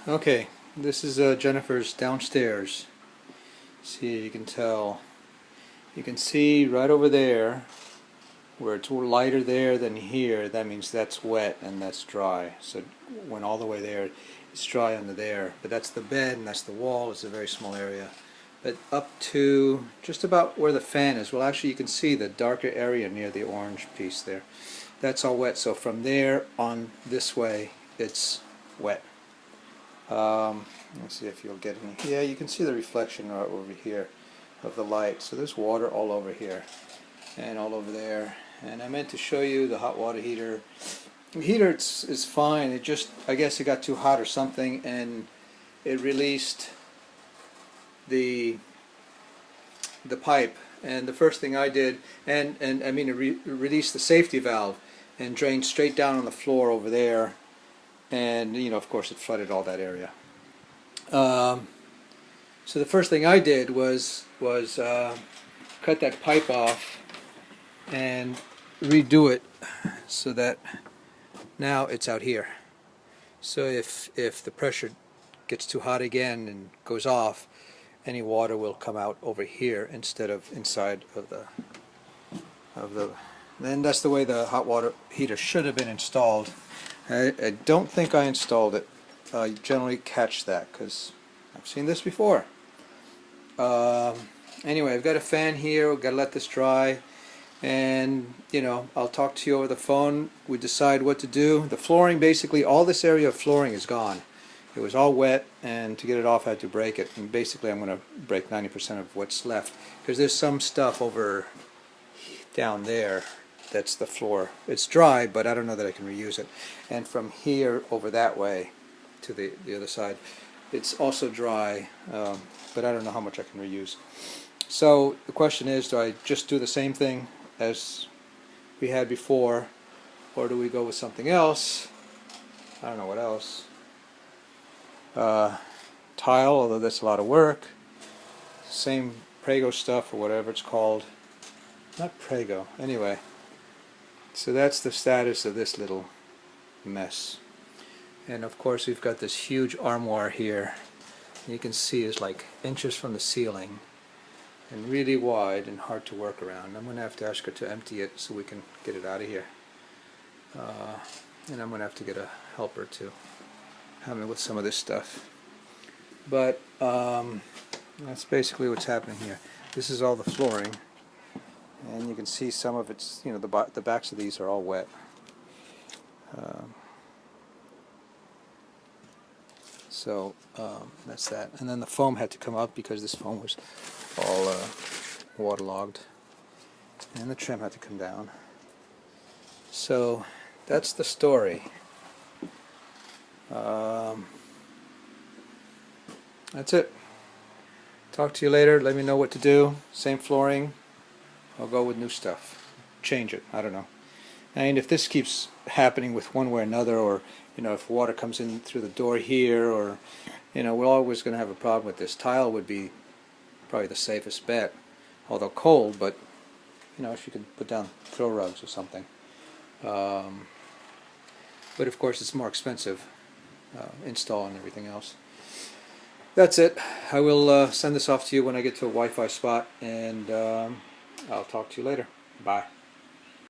Okay, this is Jennifer's downstairs. See, you can tell. You can see right over there where it's lighter there than here. That means that's wet and that's dry. So it went all the way there. It's dry under there. But that's the bed and that's the wall. It's a very small area. But up to just about where the fan is. Well, actually, you can see the darker area near the orange piece there. That's all wet. So from there on this way, it's wet. Let's see if you'll get any. Yeah, you can see the reflection right over here of the light. So there's water all over here and all over there. And I meant to show you the hot water heater. The heater is fine. It just, I guess it got too hot or something, and it released the pipe. And the first thing I did, and I mean, it released the safety valve and drained straight down on the floor over there. And you know, of course, it flooded all that area. So the first thing I did was cut that pipe off and redo it so that now it's out here. So if the pressure gets too hot again and goes off, any water will come out over here instead of inside of the. Then that's the way the hot water heater should have been installed. I don't think I installed it. You generally catch that because I've seen this before. Anyway, I've got a fan here. We've got to let this dry, and you know, I'll talk to you over the phone. We decide what to do. The flooring, basically, all this area of flooring is gone. It was all wet, and to get it off, I had to break it. And basically, I'm going to break 90% of what's left because there's some stuff over down there. That's the floor. It's dry, but I don't know that I can reuse it. And from here over that way to the other side, it's also dry, but I don't know how much I can reuse. So the question is, do I just do the same thing as we had before, or do we go with something else? I don't know what else. Tile, although that's a lot of work. Same Prego stuff or whatever it's called. Not Prego. Anyway. So that's the status of this little mess. And of course we've got this huge armoire here. You can see it's like inches from the ceiling and really wide and hard to work around. I'm going to have to ask her to empty it so we can get it out of here. And I'm going to have to get a helper to help me with some of this stuff. But that's basically what's happening here. This is all the flooring. And you can see some of it's, you know, the backs of these are all wet. So that's that. And then the foam had to come up because this foam was all waterlogged. And the trim had to come down. So that's the story. That's it. Talk to you later. Let me know what to do. Same flooring. I'll go with new stuff. Change it. I don't know. And if this keeps happening with one way or another, or you know, if water comes in through the door here, or you know, we're always going to have a problem with this. Tile would be probably the safest bet, although cold. But you know, if you could put down throw rugs or something. But of course, it's more expensive install and everything else. That's it. I will send this off to you when I get to a Wi-Fi spot, and I'll talk to you later. Bye.